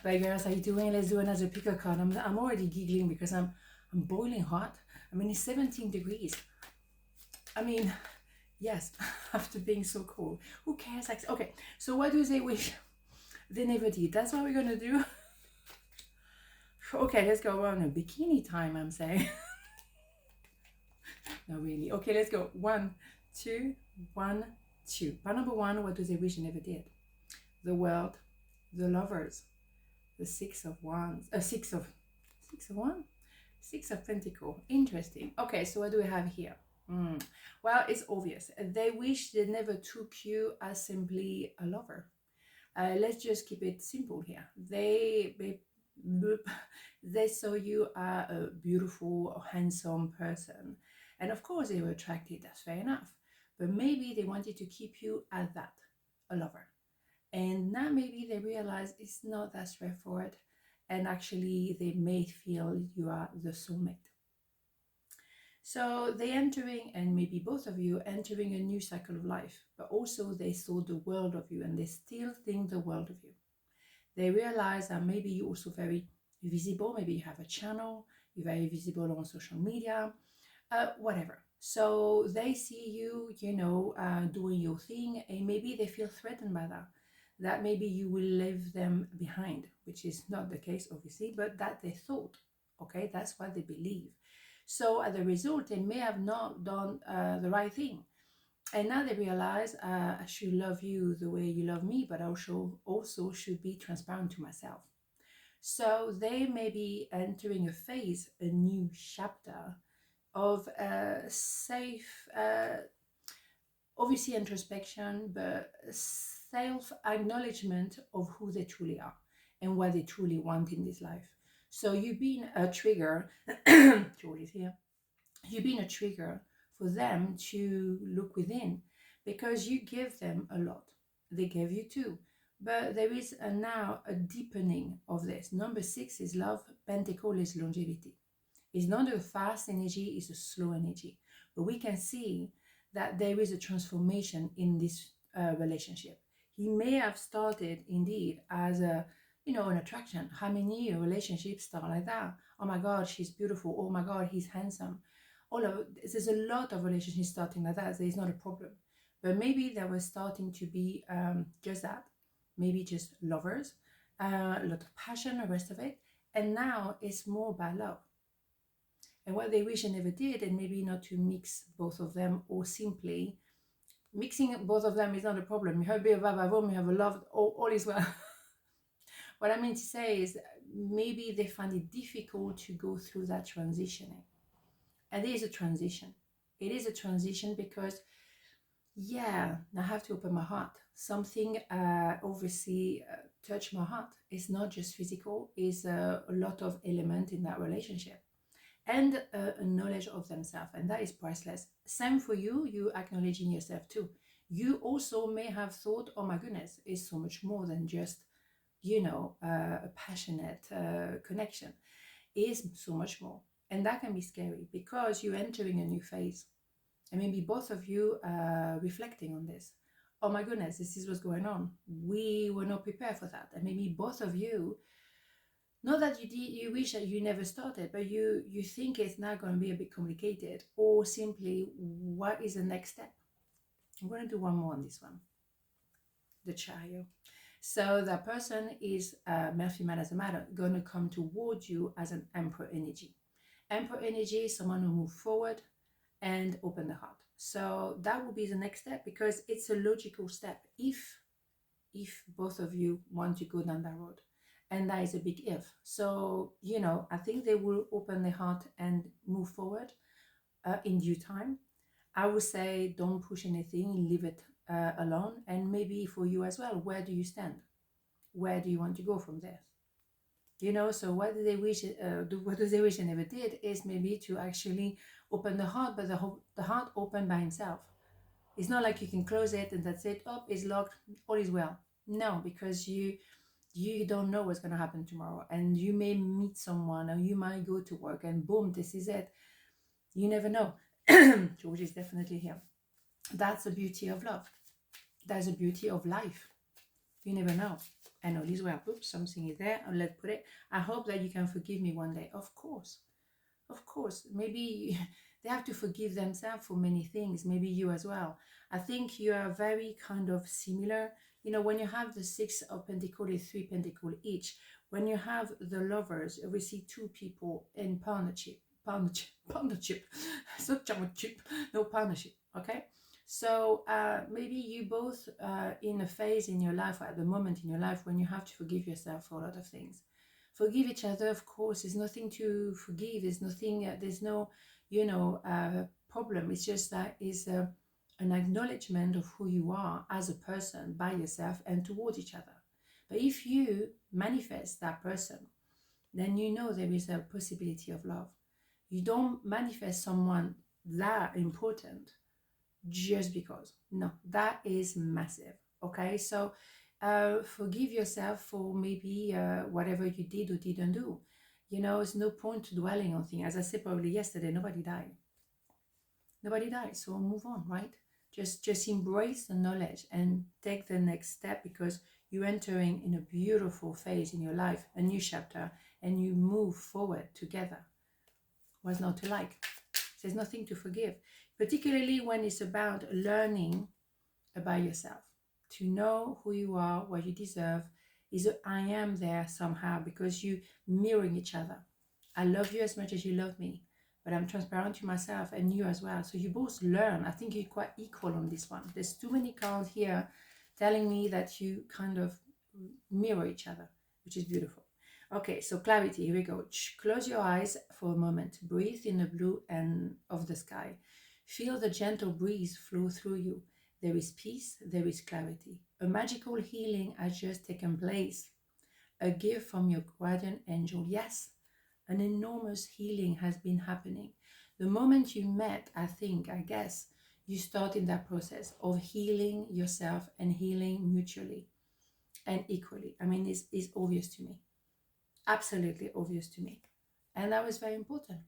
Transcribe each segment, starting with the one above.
Bye girls, how you doing? Let's do another picker card. I'm already giggling because I'm boiling hot. I mean, it's 17 degrees. I mean, yes, after being so cold. Who cares? Like, okay, so what do they wish they never did? That's what we're gonna do. Okay, let's go on a bikini time, I'm saying. No, really. Okay, let's go. 1, 2, 1, 2. Part number 1, what do they wish they never did? The world, the lovers, the Six of Wands, Six of Wands? Six of Pentacles. Interesting. Okay, so what do we have here? Well, it's obvious. They wish they never took you as simply a lover. Let's just keep it simple here. They saw you as a beautiful, handsome person. And of course, they were attracted. That's fair enough. But maybe they wanted to keep you as that, a lover. And now maybe they realize it's not that straightforward. And actually, they may feel you are the soulmate. So they entering, and maybe both of you entering a new cycle of life, but also they saw the world of you and they still think the world of you. They realize that maybe you're also very visible, maybe you have a channel, you're very visible on social media, whatever. So they see you, doing your thing, and maybe they feel threatened by that maybe you will leave them behind, which is not the case, obviously, but that they thought, okay, that's what they believe. So as a result, they may have not done the right thing. And now they realize I should love you the way you love me, but also should be transparent to myself. So they may be entering a phase, a new chapter of safe, obviously introspection, but self-acknowledgement of who they truly are and what they truly want in this life. So you've been a trigger, George is here, you've been a trigger for them to look within because you give them a lot. They gave you too. But there is now a deepening of this. Number 6 is love. Pentacle is longevity. It's not a fast energy, it's a slow energy. But we can see that there is a transformation in this relationship. He may have started indeed as an attraction. How many relationships start like that? Oh my God, she's beautiful. Oh my God, he's handsome. There's a lot of relationships starting like that. There's not a problem. But maybe they were starting to be just that. Maybe just lovers, a lot of passion, the rest of it. And now it's more about love. And what they wish they never did, and maybe not to mix both of them, or simply mixing both of them is not a problem. You have a bit of avavum, you have a love, all is well. What I mean to say is maybe they find it difficult to go through that transitioning. And it is a transition. It is a transition because, I have to open my heart. Something obviously touched my heart. It's not just physical, it's a lot of element in that relationship. And a knowledge of themselves, and that is priceless. Same for you acknowledging yourself too. You also may have thought, oh my goodness, it's so much more than just a passionate connection. Is so much more, and that can be scary because you're entering a new phase, and maybe both of you reflecting on this. Oh my goodness, this is what's going on. We were not prepared for that, and maybe both of you, not that you wish that you never started, but you think it's now going to be a bit complicated, or simply what is the next step. I'm going to do one more on this one. The Chariot. So that person is, male, female, doesn't matter, going to come towards you as an Emperor energy. Emperor energy is someone who moves forward and open the heart. So that will be the next step, because it's a logical step if both of you want to go down that road. And that is a big if. So, I think they will open their heart and move forward in due time. I would say don't push anything, leave it alone. And maybe for you as well, where do you stand? Where do you want to go from there? So what do they wish? What do they wish they never did is maybe to actually open the heart, but the heart open by himself. It's not like you can close it and that's it. Oh, it's locked. All is well. No, because you don't know what's going to happen tomorrow, and you may meet someone, or you might go to work and boom, this is it. You never know. George is definitely here. That's the beauty of love. That's the beauty of life. You never know. and all is well. Oops, something is there. Let's put it. I hope that you can forgive me one day. Of course. Maybe they have to forgive themselves for many things. Maybe you as well. I think you are very kind of similar. You know, when you have the Six of Pentacles, three Pentacles each, when you have the lovers, we see two people in partnership, so no partnership, okay? So maybe you both in a phase in your life, or at the moment in your life, when you have to forgive yourself for a lot of things. Forgive each other, of course. There's nothing to forgive. There's nothing. There's no, problem. It's just that is an acknowledgement of who you are as a person by yourself and towards each other. But if you manifest that person, then you know there is a possibility of love. You don't manifest someone that important just because. No, that is massive. Okay, so forgive yourself for maybe whatever you did or didn't do. You know, it's no point dwelling on things. As I said probably yesterday, nobody died. Nobody died, so move on, right? Just embrace the knowledge and take the next step, because you're entering in a beautiful phase in your life, a new chapter, and you move forward together. What's not to like? There's nothing to forgive, particularly when it's about learning about yourself. To know who you are, what you deserve, is I am there somehow, because you mirroring each other. I love you as much as you love me, but I'm transparent to myself and you as well. So you both learn. I think you're quite equal on this one. There's too many cards here telling me that you kind of mirror each other, which is beautiful. Okay, so clarity, here we go. Close your eyes for a moment. Breathe in the blue and of the sky. Feel the gentle breeze flow through you. There is peace, there is clarity. A magical healing has just taken place. A gift from your guardian angel. Yes, an enormous healing has been happening. The moment you met, I guess, you start in that process of healing yourself and healing mutually and equally. I mean, it's obvious to me. Absolutely obvious to me. And that was very important.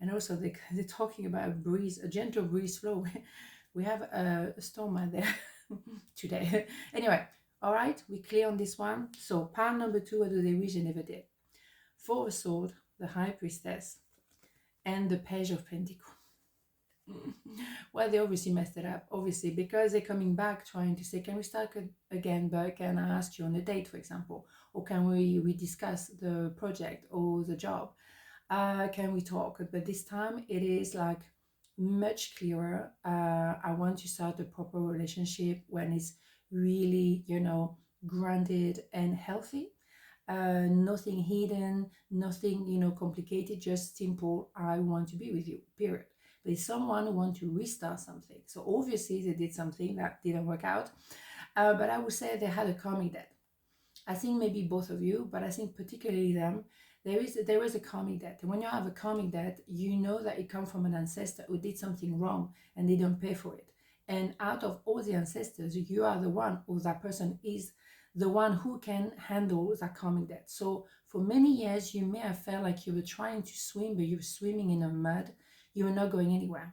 And also they're talking about a breeze, a gentle breeze flow. We have a storm out there today. Anyway, all right, we clear on this one. So pile number 2, what do they wish they never did? Four of Swords, the High Priestess, and the Page of Pentacles. Well, they obviously messed it up, obviously, because they're coming back trying to say, can we start again, but can I ask you on a date, for example? Or can we discuss the project or the job? Can we talk? But this time it is like much clearer. I want to start a proper relationship when it's really, grounded and healthy. Nothing hidden, nothing, complicated, just simple. I want to be with you, period. But if someone wants to restart something, so obviously they did something that didn't work out. But I would say they had a karmic debt. I think maybe both of you, but I think particularly them, there is a karmic debt. And when you have a karmic debt, you know that it comes from an ancestor who did something wrong and they don't pay for it. And out of all the ancestors, you are the one, or that person is the one who can handle that karmic debt. So for many years, you may have felt like you were trying to swim, but you were swimming in the mud. You were not going anywhere.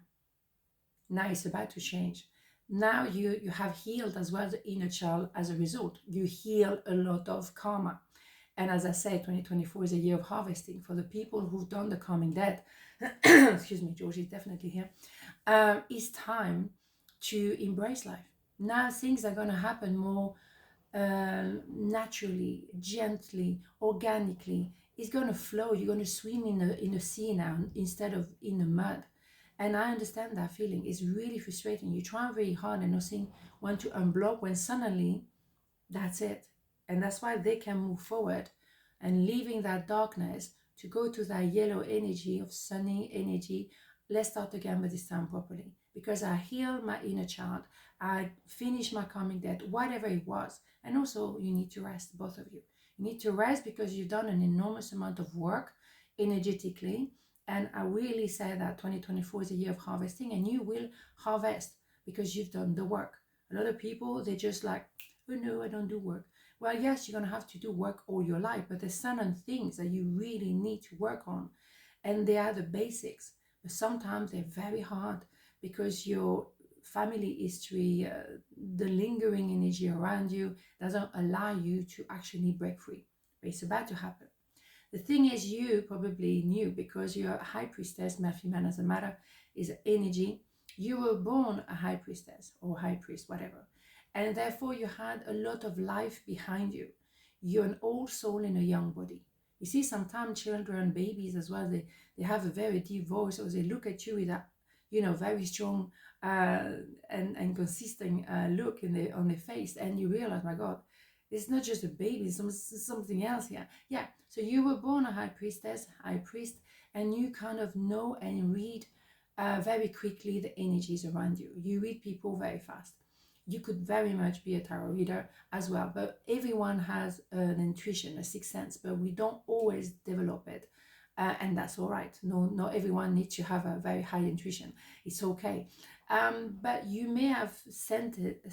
Now it's about to change. Now you have healed as well the inner child as a result. You heal a lot of karma. And as I said, 2024 is a year of harvesting. For the people who've done the karmic debt, excuse me, George is definitely here, it's time to embrace life. Now things are going to happen more naturally, gently, organically. It's going to flow. You're going to swim in a sea now instead of in the mud. And I understand that feeling. It's really frustrating. You try very hard and nothing want to unblock, when suddenly that's it. And that's why they can move forward and leaving that darkness to go to that yellow energy of sunny energy. Let's start again, but this time properly. Because I healed my inner child. I finished my karmic debt, whatever it was. And also you need to rest, both of you. You need to rest because you've done an enormous amount of work energetically. And I really say that 2024 is a year of harvesting, and you will harvest because you've done the work. A lot of people, they just like, oh no, I don't do work. Well, yes, you're going to have to do work all your life, but there's certain things that you really need to work on. And they are the basics. But sometimes they're very hard because you're family history, the lingering energy around you doesn't allow you to actually break free. But it's about to happen. The thing is, you probably knew because you're a high priestess, Matthew Man as a matter is energy. You were born a high priestess or high priest, whatever. And therefore, you had a lot of life behind you. You're an old soul in a young body. You see, sometimes children, babies as well, they have a very deep voice, or they look at you with that, very strong and consistent look on their face. And you realize, my God, it's not just a baby, it's something else here. Yeah, so you were born a high priestess, high priest, and you kind of know and read very quickly the energies around you. You read people very fast. You could very much be a tarot reader as well, but everyone has an intuition, a sixth sense, but we don't always develop it. And that's all right. No, not everyone needs to have a very high intuition. It's okay. But you may have sense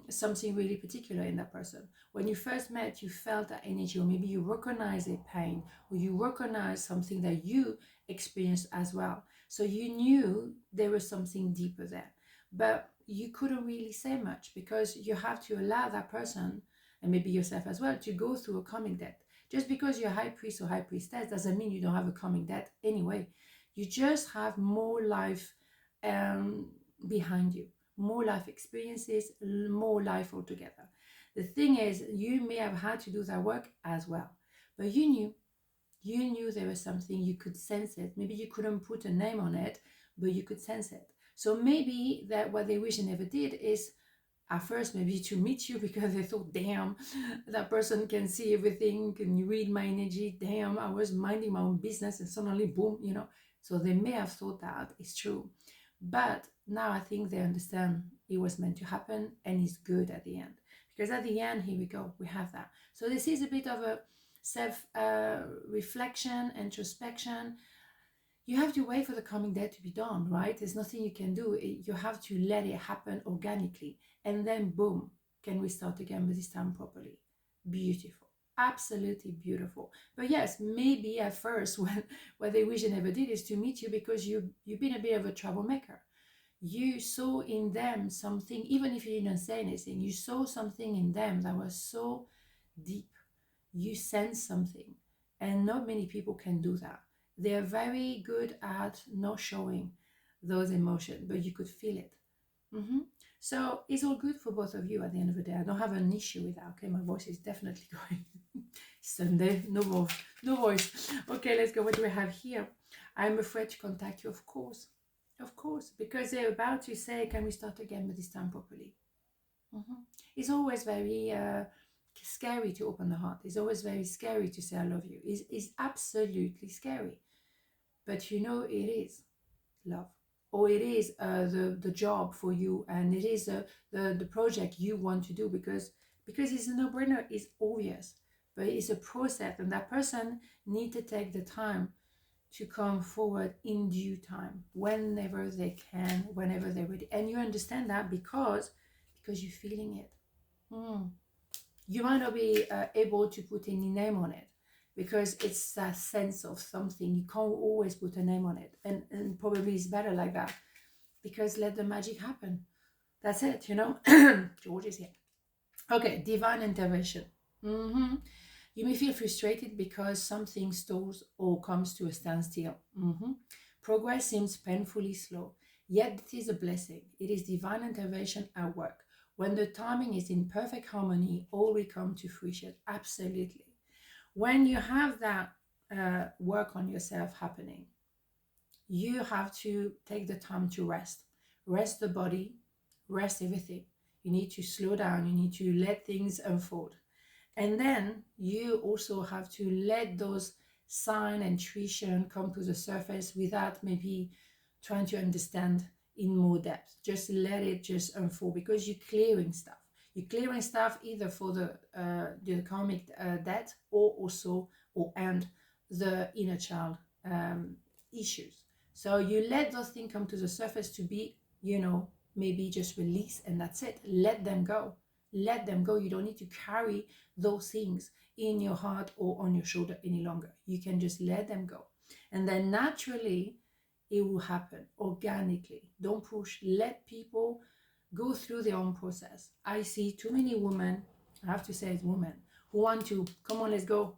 something really particular in that person. When you first met, you felt that energy, or maybe you recognize a pain, or you recognize something that you experienced as well. So you knew there was something deeper there, but you couldn't really say much because you have to allow that person, and maybe yourself as well, to go through a karmic debt. Just because you're high priest or high priestess doesn't mean you don't have a karmic debt anyway. You just have more life behind you, more life experiences, more life altogether. The thing is, you may have had to do that work as well, but you knew there was something, you could sense it. Maybe you couldn't put a name on it, but you could sense it. So maybe that what they wish they never did is at first maybe to meet you, because they thought, damn, that person can see everything, can you read my energy, damn, I was minding my own business and suddenly boom, so they may have thought that it's true, but now I think they understand it was meant to happen, and it's good at the end, because at the end, here we go, we have that. So this is a bit of a self reflection, introspection. You have to wait for the coming day to be done, right? There's nothing you can do. You have to let it happen organically, and then boom, can we start again, but this time properly. Beautiful, absolutely beautiful. But yes, maybe at first what they wish they never did is to meet you, because you've been a bit of a troublemaker. You saw in them something, even if you didn't say anything, you saw something in them that was so deep. You sense something, and not many people can do that. They are very good at not showing those emotions, but you could feel it. So it's all good for both of you at the end of the day. I don't have an issue with that. Okay, my voice is definitely going. Sunday, no voice. Okay, let's go. What do we have here? I'm afraid to contact you, of course, because they're about to say, can we start again, but this time properly. It's always very scary to open the heart. It's always very scary to say I love you. It's absolutely scary, but it is love, or it is the job for you, and it is the project you want to do, because it's a no-brainer. It's obvious, but it's a process, and that person need to take the time to come forward in due time, whenever they can, whenever they're ready. And you understand that because you're feeling it. You might not be able to put any name on it, because it's a sense of something. You can't always put a name on it, and probably it's better like that, because let the magic happen. That's it, George is here. Okay, divine intervention. You may feel frustrated because something stalls or comes to a standstill. Progress seems painfully slow, yet it is a blessing. It is divine intervention at work. When the timing is in perfect harmony, all will come to fruition. Absolutely. When you have that work on yourself happening, you have to take the time to rest. Rest the body, rest everything. You need to slow down. You need to let things unfold. And then you also have to let those sign and intuition come to the surface without maybe trying to understand in more depth. Just let it just unfold, because you're clearing stuff. You're clearing stuff either for the karmic debt, or the inner child issues. So you let those things come to the surface to be, maybe just release, and that's it. Let them go. Let them go. You don't need to carry those things in your heart or on your shoulder any longer. You can just let them go. And then naturally, it will happen organically. Don't push. Let people go through their own process. I see too many women, I have to say it's women, who want to, come on, let's go.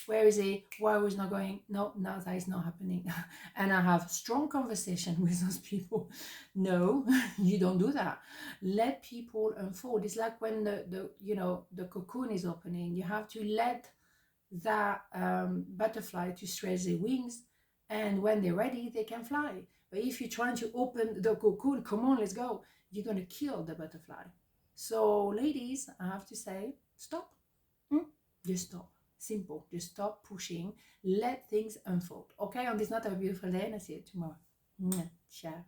Where is it? Why was not going? No, no, that is not happening. And I have strong conversation with those people. No, you don't do that. Let people unfold. It's like when the cocoon is opening. You have to let that butterfly to stretch their wings, and when they're ready, they can fly. But if you're trying to open the cocoon, come on, let's go, you're going to kill the butterfly. So, ladies, I have to say, stop. Just stop. Simple. Just stop pushing. Let things unfold. Okay, on this note, have a beautiful day, and I'll see you tomorrow. Ciao.